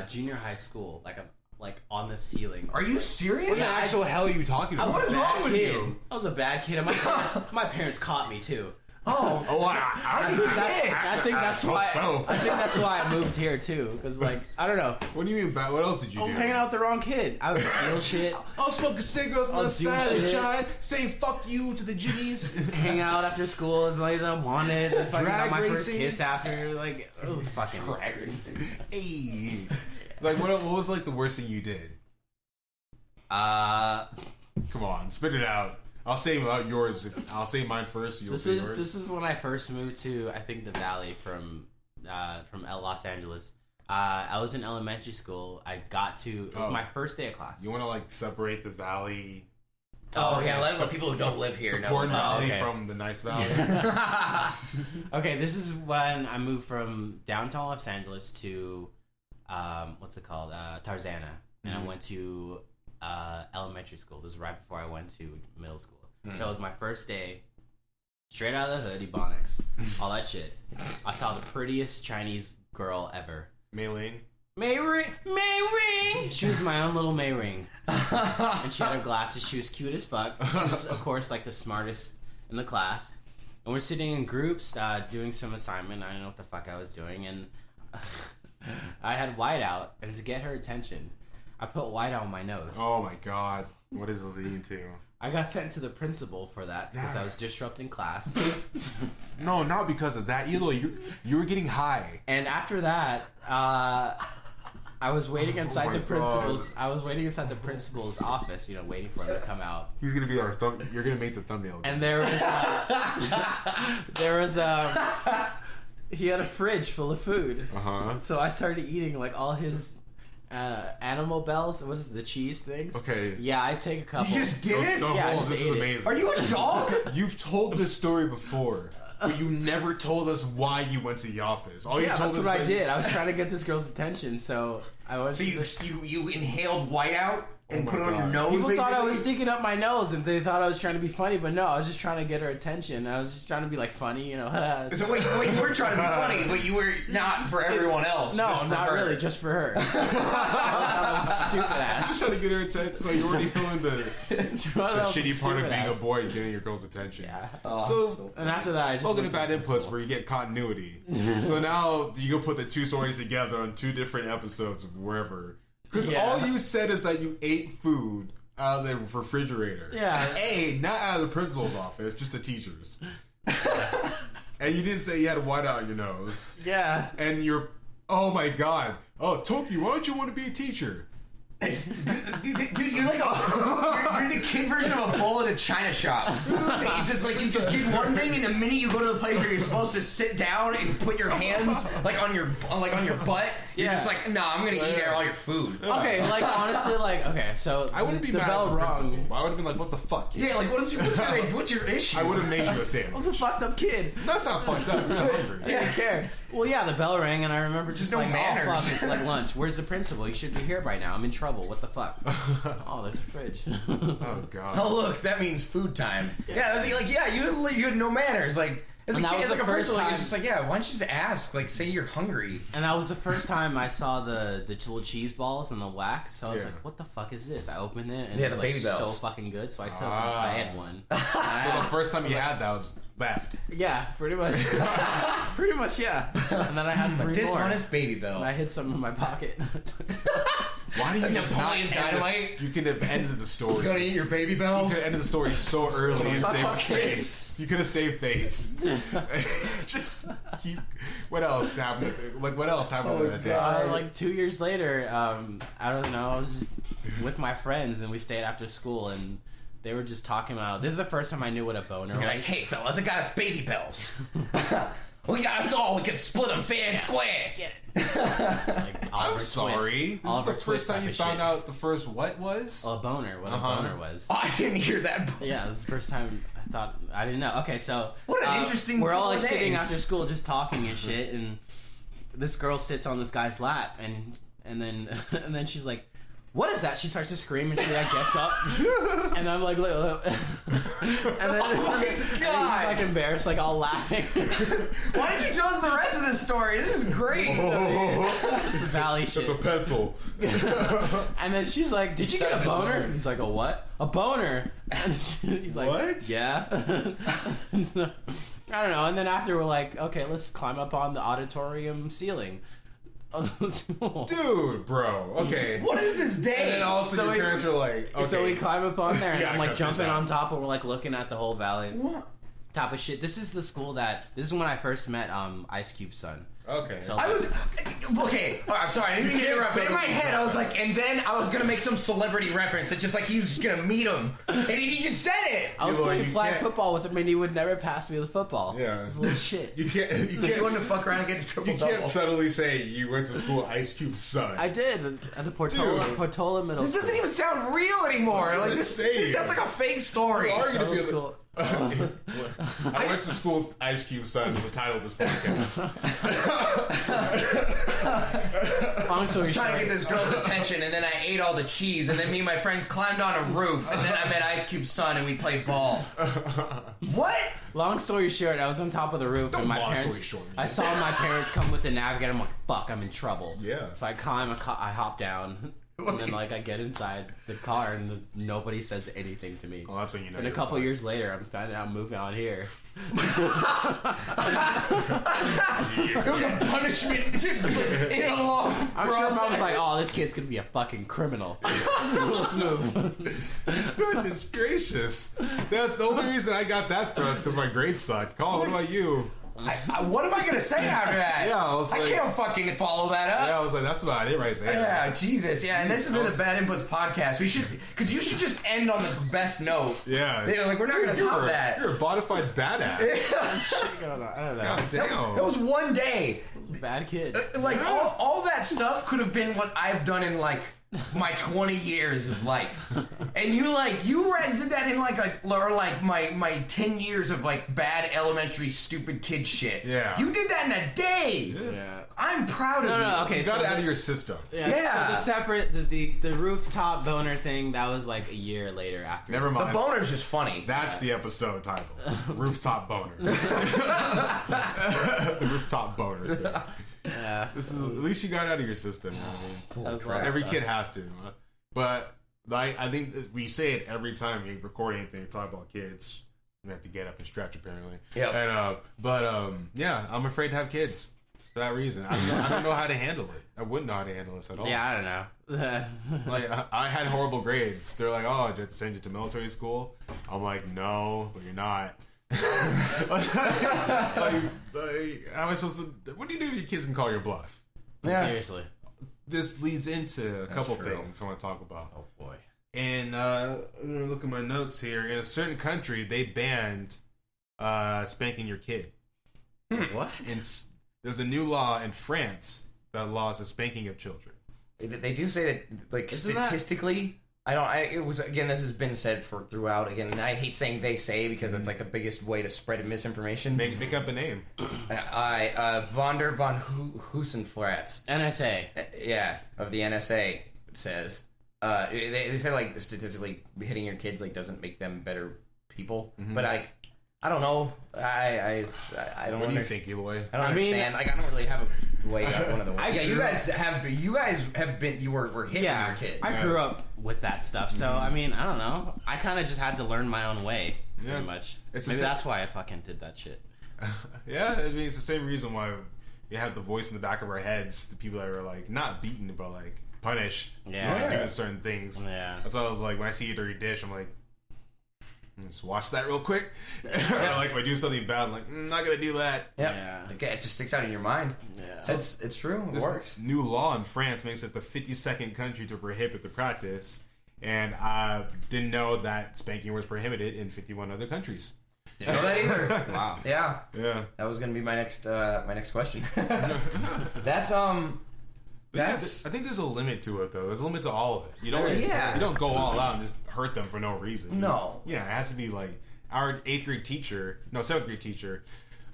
junior high school, on the ceiling. Are you serious? What the actual hell are you talking about? What is wrong with you? I was a bad kid, and my parents caught me too. Oh, I think that's why I moved here too, because I don't know. What do you mean bad? What else did you do? I was hanging out with the wrong kid. I would steal shit. I'll smoke cigarettes on the side of the child, saying "fuck you" to the jimmies. Hang out after school as late as I wanted. I fucking got my first racing. kiss after. It was fucking drag racing. Hey, what was the worst thing you did? Come on, spit it out. I'll say about yours. I'll say mine first. You'll say yours. This is when I first moved to, I think, the Valley from Los Angeles. I was in elementary school. It was my first day of class. You want to like separate the Valley? Oh, okay. Let people who don't live here know. The poor Valley from the nice Valley. Okay, this is when I moved from downtown Los Angeles to what's it called? Tarzana, and I went to elementary school. This is right before I went to middle school. So it was my first day. Straight out of the hood, Ebonics, all that shit. I saw the prettiest Chinese girl ever. Mei Ling. Mei Ring. She was my own little Mei Ring, and she had her glasses. She was cute as fuck. She was, of course, like the smartest in the class. And we're sitting in groups doing some assignment. I don't know what the fuck I was doing, and I had whiteout, and to get her attention, I put whiteout on my nose. Oh my god, what is this leading to? I got sent to the principal for that because I was disrupting class. No, not because of that. Eloy, you were getting high. And after that, I was waiting inside the principal's. I was waiting inside the principal's office, waiting for him to come out. He's gonna be our thumb. You're gonna make the thumbnail. And there was he had a fridge full of food. So I started eating like all his animal bells. What is it, the cheese things? Okay. Yeah, I take a couple. You just did it? Yeah, this is amazing. Are you a dog? You've told this story before, but you never told us why you went to the office. All you told that's us what I did. I was trying to get this girl's attention, so I was. So you inhaled whiteout and put it on your nose. People thought I was sticking up my nose, and they thought I was trying to be funny, but no, I was just trying to get her attention. I was just trying to be like funny, So wait, you were trying to be funny, but you were not for everyone else. No, just for not her. really, just for her. I was a stupid ass. Just trying to get her attention, so you're already feeling the shitty part of being a boy and getting your girl's attention. Yeah. So and after that, I just look at the bad inputs where you get continuity. So now you go put the two stories together on two different episodes of wherever. Because all you said is that you ate food out of the refrigerator. Yeah. Not out of the principal's office, just the teacher's. And you didn't say you had a whiteout on your nose. Yeah. And you're, oh my god. Oh, Toki, why don't you want to be a teacher? Dude, you're like you're the kid version of a bull at a china shop. You just did one thing, and the minute you go to the place where you're supposed to sit down and put your hands on your butt, you're just like, nah, I'm gonna eat all your food. Okay, honestly, okay, so I wouldn't be mad at the principal, but I would have been like, what the fuck? Kid? Yeah, what's your issue? I would have made you a sandwich. I was a fucked up kid. That's not fucked up. You're not hungry. I didn't care. Well, yeah, the bell rang, and I remember just no like, manners. oh fuck, it's like lunch. Where's the principal? He should be here by now. I'm in trouble. What the fuck? Oh, there's a fridge. Oh god. Oh look, that means food time. Yeah, you had no manners. Like as a kid, as like a principal, you're just like, why don't you just ask? Like, say you're hungry. And that was the first time I saw the little cheese balls and the wax. So I was like, what the fuck is this? I opened it and it was like so fucking good. So I took I had one. So the first time you had that was left. Yeah, pretty much. Pretty much, yeah. And then I had 3 more. Dishonest baby bell. And I hid some in my pocket. Why do you just not Napoleon Dynamite? You could have ended the story. You gonna eat your baby You bells? could have ended the story so early and saved face. You could have saved face. Just keep. What else happened? What else happened that day? Like 2 years later, I don't know. I was with my friends and we stayed after school and they were just talking about. This is the first time I knew what a boner was. You're like, hey fellas, I got us baby bells. We got us all. We can split them fair and square. Get it. I'm sorry. This is the first time you found out the first what was? A boner. What a boner was. Oh, I didn't hear that. Yeah, this is the first time I didn't know. Okay, so what an interesting. We're all like days. sitting after school just talking and shit, and this girl sits on this guy's lap, and then she's like, what is that? She starts to scream and she like gets up and I'm like, look. And then, oh my God. And he's like embarrassed, like all laughing. Why didn't you tell us the rest of this story? This is great. It's Valley shit. It's a pencil. And then she's like, did you get a boner? And he's like, a what? A boner. And he's like, what? Yeah. I don't know. And then after we're like, okay, let's climb up on the auditorium ceiling. Dude, bro. Okay. What is this day? And then also your parents are like, okay. So we climb up on there and I'm like jumping on out. top and we're like looking at the whole valley. What? Top of shit. This is the school this is when I first met Ice Cube's son. Okay. So, I was okay. Oh, I'm sorry, I didn't mean to interrupt. But in my head, I was like, and then I was gonna make some celebrity reference that just like he was just gonna meet him, and he just said it. I was Eloy, playing you flag can't- football with him, and he would never pass me the football. Yeah. It was little shit. You can't. You Just wanted to can't. fuck around and get a triple You can't double. subtly say you went to school with Ice Cube's son. I did at the Portola Middle This School. doesn't even sound real anymore. This is Like this insane. sounds like a fake story. You are gonna be Middle school. I went to school with Ice Cube's son is the title of this podcast. Long story I was trying to short, get this girl's attention, and then I ate all the cheese, and then me and my friends climbed on a roof, and then I met Ice Cube's son, and we played ball. What? long story short, I was on top of the roof, Don't and my long parents. story short, I saw my parents come with the navigator. I'm like, fuck, I'm in trouble. Yeah. So I climb, I hop down, and then like I get inside the car, and nobody says anything to me. Well, that's when you know. And a you're couple fucked. years later, I'm finding out I'm moving out here. It was a punishment just in a long I'm sure process. mom was like, "Oh, this kid's gonna be a fucking criminal." Let's move. Goodness gracious. That's the only reason I got that thrust because my grades sucked. Colin, what about you? What am I gonna say after that? Yeah, I was like- can't fucking follow that up. Yeah, I was like, that's about it right there. Yeah, Jesus. Yeah, and this has been a Bad Inputs podcast. We should, because you should just end on the best note. Yeah. They're like, we're not going to top that. You're a bona fide badass. I don't know. God damn. That was one day. I was a bad kid. Like, all that stuff could have been what I've done in, like, my 20 years of life. And you did that in, like, my 10 years of, like, bad elementary stupid kid shit. Yeah. You did that in a day. Yeah. I'm proud of you. No, okay. You got it out of your system. Yeah. So the separate, the rooftop boner thing, that was like a year later after. Never The mind. boner's just funny. That's the episode title. Rooftop Boner. The Rooftop Boner. Yeah. This is at least you got it out of your system. You know what I mean? That was a lot of Every stuff. kid has to. But like, I think that we say it every time we record anything, talk about kids. We have to get up and stretch apparently. Yep. And yeah, I'm afraid to have kids for that reason. I don't know how to handle it. I wouldn't know how to handle this at all. Yeah, I don't know. Like I had horrible grades. They're like, "Oh, do you have to send you to military school?" I'm like, "No, but you're not." like, how am I supposed to? What do you do if your kids can call your bluff? Yeah. Seriously. This leads into a couple true. things I want to talk about. Oh boy. And I'm gonna look at my notes here. In a certain country, they banned spanking your kid. What? There's a new law in France that laws the spanking of children. They do say that, like, Isn't that- statistically, it was, again, this has been said throughout, again, and I hate saying they say because it's like the biggest way to spread misinformation. Make up a name. Vonder von Hoosenflatz, NSA. yeah, of the NSA says, they say, like, statistically hitting your kids, like, doesn't make them better people, but I don't know. I don't. What do you think, Eloy? I don't I mean- understand. Like, I don't really have a way. One of the ways. Yeah, you grew guys have been. You were hitting your kids. I grew up with that stuff, so I mean, I don't know. I kind of just had to learn my own way, Yeah. pretty much. It's the Maybe same- that's why I fucking did that shit. Yeah, I mean, it's the same reason why we have the voice in the back of our heads, the people that are like not beaten but like punished Yeah. for doing certain things. Yeah. That's why I was like, when I see a dirty dish, I'm like, just watch that real quick. Or like if I do something bad, I'm like, not gonna do that. Yep. Yeah. Okay, it just sticks out in your mind. Yeah. It's true. It This works. new law in France makes it the 52nd country to prohibit the practice, and I didn't know that spanking was prohibited in 51 other countries. Didn't know that either. Wow. Yeah, Yeah. that was gonna be my next question. That's I think there's a limit to it, though. There's a limit to all of it. You don't. Yeah. You don't go all out and just hurt them for no reason. No. Yeah, it has to be like our 7th grade teacher.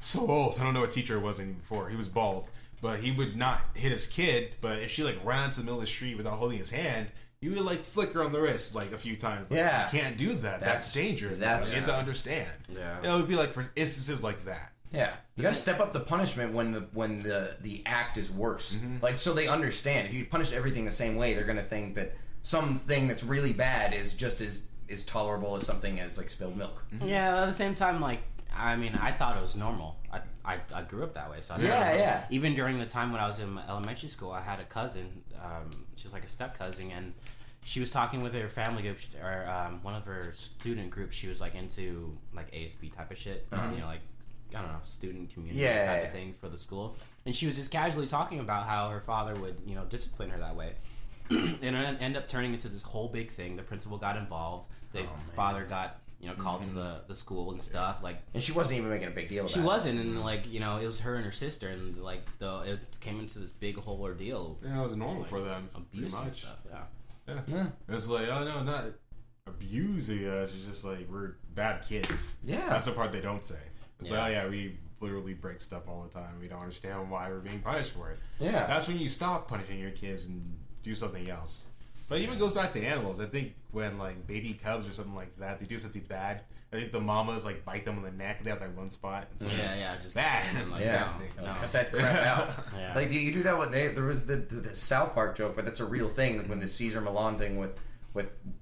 So old. I don't know what teacher it was even before. He was bald, but he would not hit his kid. But if she like ran out to the middle of the street without holding his hand, he would like flick her on the wrist like a few times. Like, Yeah. you can't do that. That's dangerous. You have to understand. Yeah. It would be like for instances like that. yeah. You got to step up the punishment when the act is worse. Like, so they understand. If you punish everything the same way, they're gonna think that something that's really bad is just as tolerable as something as like spilled milk. Yeah, at the same time, like, I mean, I thought it was normal. I grew up that way, so I thought Yeah, it was yeah. normal. Even during the time when I was in elementary school, I had a cousin. She was like a step cousin, and she was talking with her family group or one of her student groups. She was like into like ASB type of shit, you know, like I don't know, student community type of things for the school. And she was just casually talking about how her father would, you know, discipline her that way. And it ended up turning into this whole big thing. The principal got involved. The father got, you know, called to the school and stuff. Like, and she wasn't even making a big deal about it. She wasn't, and like, you know, it was her and her sister, and like it came into this big whole ordeal. Yeah, it was normal for them. Abuse and stuff. Yeah. It's like, oh no, not abusing us. It's just like we're bad kids. Yeah. That's the part they don't say. It's like, oh yeah, we literally break stuff all the time. We don't understand why we're being punished for it. Yeah. That's when you stop punishing your kids and do something else. But it even goes back to animals. I think when like baby cubs or something like that, they do something bad. I think the mamas like bite them on the neck. They have that one spot. It's just bad. Like, no. Cut that crap out. Like you do that. There was the South Park joke, but that's a real thing. When the Caesar Milan thing with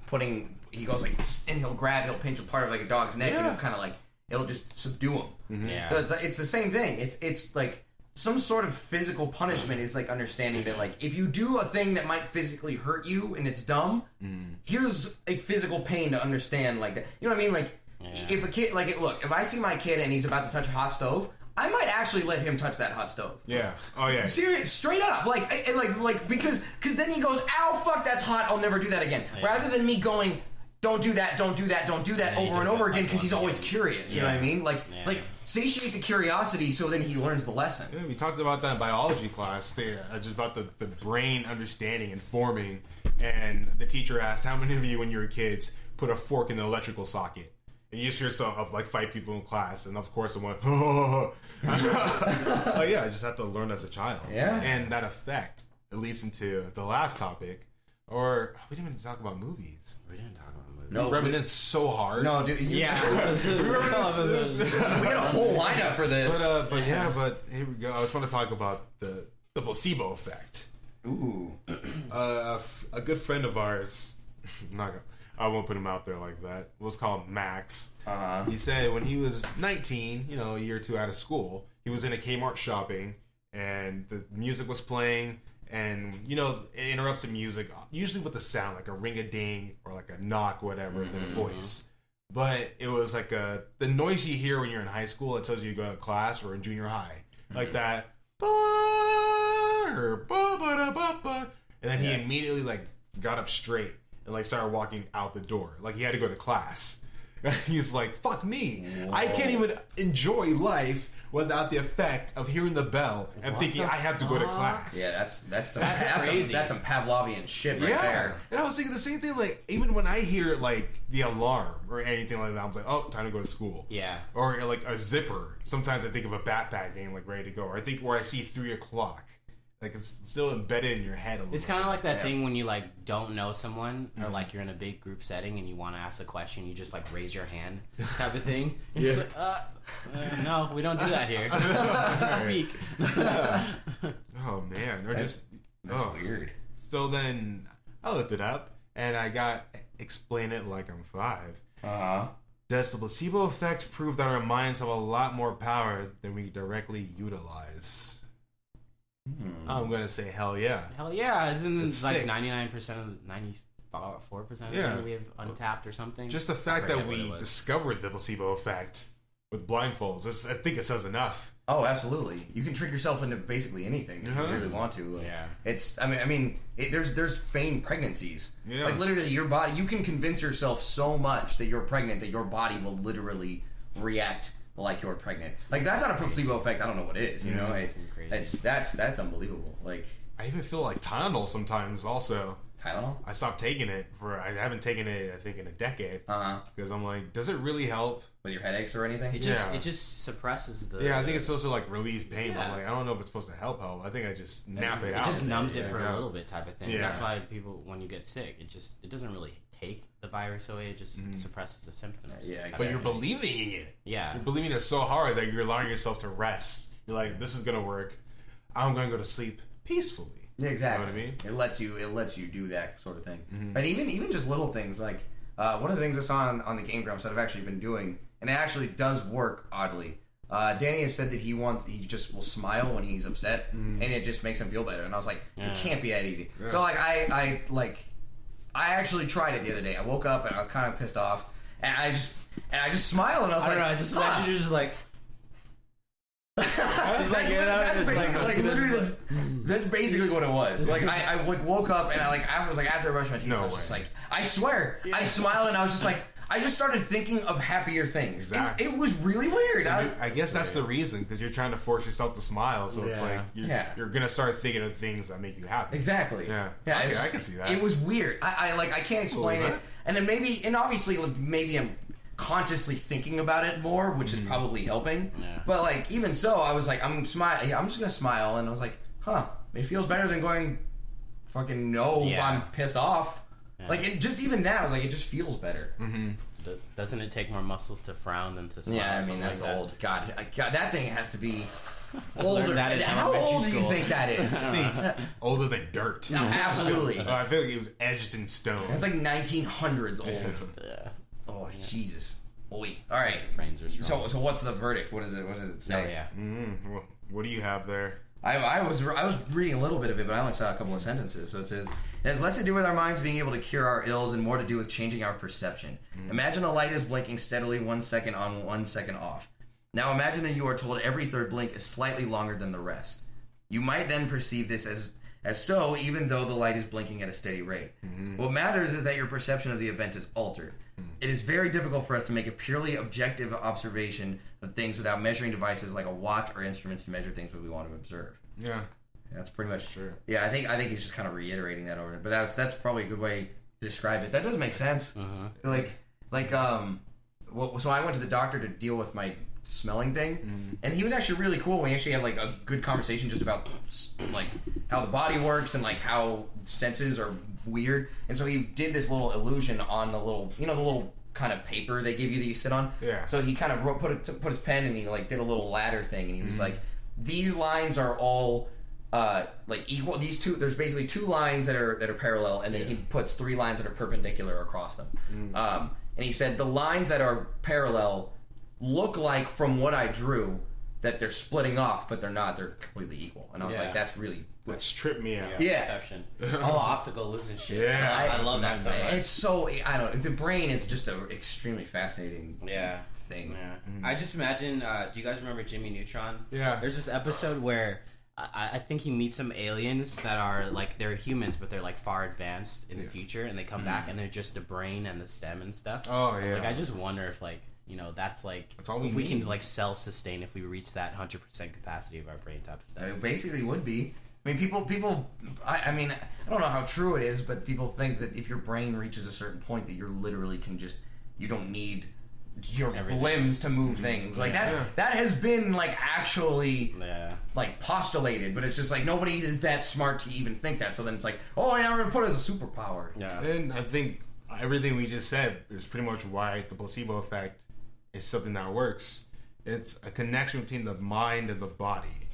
putting, he goes like, and he'll pinch a part of like a dog's neck, and he'll kind of like, it'll just subdue him. Mm-hmm. Yeah. So it's the same thing. It's like some sort of physical punishment is like understanding that like if you do a thing that might physically hurt you and it's dumb, here's a physical pain to understand like that. You know what I mean? Like if a kid like look, if I see my kid and he's about to touch a hot stove, I might actually let him touch that hot stove. Yeah. Oh yeah. Serious, straight up, like because then he goes, "Ow, fuck, that's hot. I'll never do that again." Yeah. Rather than me going, "Don't do that, don't do that, don't do that," over and over again, because he's always curious. You know what I mean? Like satiate the curiosity, so then he learns the lesson. Yeah, we talked about that in biology class. Just about the brain understanding and forming. And the teacher asked, "How many of you, when you were kids, put a fork in the electrical socket?" And you just hear some of like 5 people in class, and of course someone, like, yeah, I just have to learn as a child. Yeah. And that effect, it leads into the last topic, or we didn't even talk about movies. We didn't talk about movies. No, we reminisce so hard. No, dude. We had a whole lineup for this. But here we go. I just want to talk about the placebo effect. Ooh. A good friend of ours, I won't put him out there like that. Let's call him Max. Uh-huh. He said when he was 19, you know, a year or two out of school, he was in a Kmart shopping, and the music was playing, and, you know, it interrupts the music, usually with a sound, like a ring-a-ding, or like a knock, whatever, than a voice. But it was like the noise you hear when you're in high school that tells you to go to class, or in junior high. Like that, and then he immediately, like, got up straight and like started walking out the door, like he had to go to class. He's like, "Fuck me! Whoa. I can't even enjoy life without the effect of hearing the bell and thinking I have to go to class." Yeah, that's crazy. That's some Pavlovian shit right there. And I was thinking the same thing. Like even when I hear like the alarm or anything like that, I'm like, "Oh, time to go to school." Yeah. Or like a zipper. Sometimes I think of a backpack getting like ready to go. Or I think where I see 3:00. Like, it's still embedded in your head a little It's kind of like that thing when you, like, don't know someone, or, like, you're in a big group setting and you want to ask a question, you just, like, raise your hand type of thing. You're just like, no, we don't do that here. Just speak. Oh, man. Or that's weird. So then I looked it up, and I got explain it like I'm 5. Uh-huh. Does the placebo effect prove that our minds have a lot more power than we directly utilize? I'm gonna say hell yeah. Hell yeah! Isn't it like 99% of 94% of we have untapped or something? Just the fact that we discovered the placebo effect with blindfolds, I think it says enough. Oh, absolutely. You can trick yourself into basically anything if you really want to. Like, it's. I mean, there's feigned pregnancies. Yeah. Like literally, your body. You can convince yourself so much that you're pregnant that your body will literally react like you're pregnant. Like that's not a placebo effect. I don't know what it is. You know, that's unbelievable. Like I even feel like Tylenol sometimes. Also, Tylenol. I stopped taking it I haven't taken it I think in a decade. Because I'm like, does it really help with your headaches or anything? It just suppresses the. Yeah, I think it's supposed to like relieve pain. Yeah. I'm like, I don't know if it's supposed to help. I think I just nap it out. It just numbs it for a little bit, type of thing. Yeah. That's why people, when you get sick, it doesn't really take the virus away. It just suppresses the symptoms. Yeah, exactly. But you're believing in it. Yeah, you're believing it so hard that you're allowing yourself to rest. You're like, this is gonna work. I'm gonna go to sleep peacefully. Yeah, exactly. You know what I mean? It lets you do that sort of thing. But even just little things like one of the things I saw on the Game Grumps that I've actually been doing, and it actually does work oddly. Danny has said that he just will smile when he's upset, and it just makes him feel better. And I was like, it can't be that easy. Yeah. So like I actually tried it the other day. I woke up and I was kind of pissed off, and I just smiled, and I was like, I just imagine you're just like. That's basically what it was. Like I woke up and after I brushed my teeth, I was just like, I swear, I smiled and I was just like, I just started thinking of happier things. Exactly. It was really weird. So I guess that's the reason, because you're trying to force yourself to smile. So it's like you're gonna start thinking of things that make you happy. Exactly. Yeah. Yeah. Okay, I can see that. It was weird. I can't explain it. And then obviously maybe I'm consciously thinking about it more, which is probably helping. Yeah. But like even so, I was like, I'm just gonna smile, and I was like, huh, it feels better than going, fucking no, I'm pissed off. Yeah. Like just even that, I was like, it just feels better. Mm-hmm. Doesn't it take more muscles to frown than to smile? Yeah, I mean that's like old. God, that thing has to be older. How old do you think that is? Older than dirt. No, absolutely. I feel like it was edged in stone. It's like 1900s old. Yeah. Oh Jesus. Oi. All right. Brains are strong. So what's the verdict? What does it say? Oh yeah. Mm-hmm. Well, what do you have there? I was reading a little bit of it, but I only saw a couple of sentences. So it says, it has less to do with our minds being able to cure our ills and more to do with changing our perception. Imagine a light is blinking steadily 1 second on, 1 second off. Now imagine that you are told every third blink is slightly longer than the rest. You might then perceive this as so, even though the light is blinking at a steady rate. What matters is that your perception of the event is altered. It is very difficult for us to make a purely objective observation of things without measuring devices like a watch or instruments to measure things that we want to observe. Yeah, that's pretty much true. Yeah, I think he's just kind of reiterating that over it, but that's probably a good way to describe it. That does make sense. So I went to the doctor to deal with my smelling thing, and he was actually really cool. We actually had like a good conversation just about like how the body works and like how senses are weird. And so he did this little illusion on the little, the little kind of paper they give you that you sit on. Yeah. So he kind of put his pen and he like did a little ladder thing, and he was like, these lines are all like equal. These two, there's basically two lines that are parallel, and then he puts three lines that are perpendicular across them. And he said the lines that are parallel look like, from what I drew, that they're splitting off, but they're not. They're completely equal. And I was like, that's really... That's tripped me out. Yeah. Perception. All optical and shit. Yeah. I love that so much. It's so... I don't know. The brain is just an extremely fascinating thing. Yeah. I just imagine... do you guys remember Jimmy Neutron? Yeah. There's this episode where... I think he meets some aliens that are like, they're humans, but they're like far advanced in the future, and they come back and they're just the brain and the stem and stuff. Oh yeah. Like I just wonder if like, that's like, that's all we can like self-sustain if we reach that 100% capacity of our brain type of stuff. It basically would be. I mean, people. I mean, I don't know how true it is, but people think that if your brain reaches a certain point, that you literally can just, you don't need your limbs to move things. Like that has been like actually like postulated, but it's just like nobody is that smart to even think that. So then it's like, oh yeah, we're gonna put it as a superpower. Yeah. And I think everything we just said is pretty much why the placebo effect is something that works. It's a connection between the mind and the body,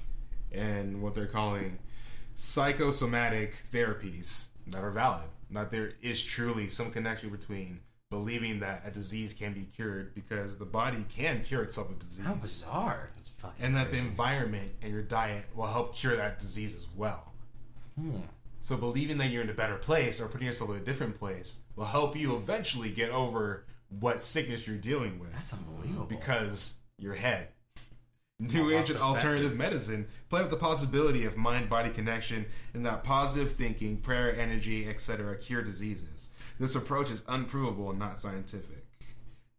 and what they're calling psychosomatic therapies that are valid. That there is truly some connection between believing that a disease can be cured, because the body can cure itself of disease. How bizarre. It's fucking and that crazy. the environment and your diet will help cure that disease as well. So believing that you're in a better place or putting yourself in a different place will help you eventually get over what sickness you're dealing with. That's unbelievable. Because your head. New Age and alternative medicine play with the possibility of mind-body connection and that positive thinking, prayer, energy, etc. cure diseases. This approach is unprovable and not scientific.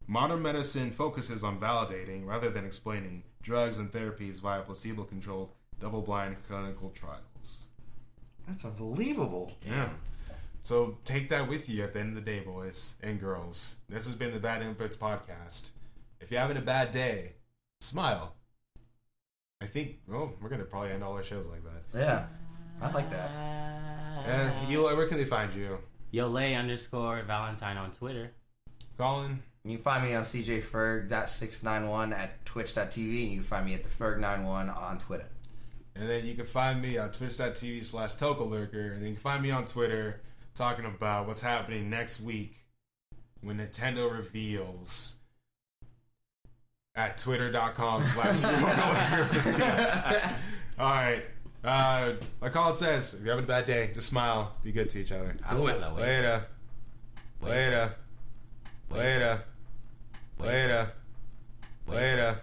Modern medicine focuses on validating, rather than explaining, drugs and therapies via placebo-controlled, double-blind clinical trials. That's unbelievable. Yeah. So take that with you at the end of the day, boys and girls. This has been the Bad Inputs Podcast. If you're having a bad day, smile. I think, we're going to probably end all our shows like that. Yeah. I like that. Eloy, where can they find you? Yolay_Valentine on Twitter. Colin? You can find me on cjferg.691 at twitch.tv, and you can find me at the Ferg91 on Twitter. And then you can find me on twitch.tv/TokaLurker, and then you can find me on Twitter talking about what's happening next week when Nintendo reveals at twitter.com/TokaLurker15. Alright. Like Colin says, if you're having a bad day, just smile. Be good to each other. Later. Later. Later. Later. Later.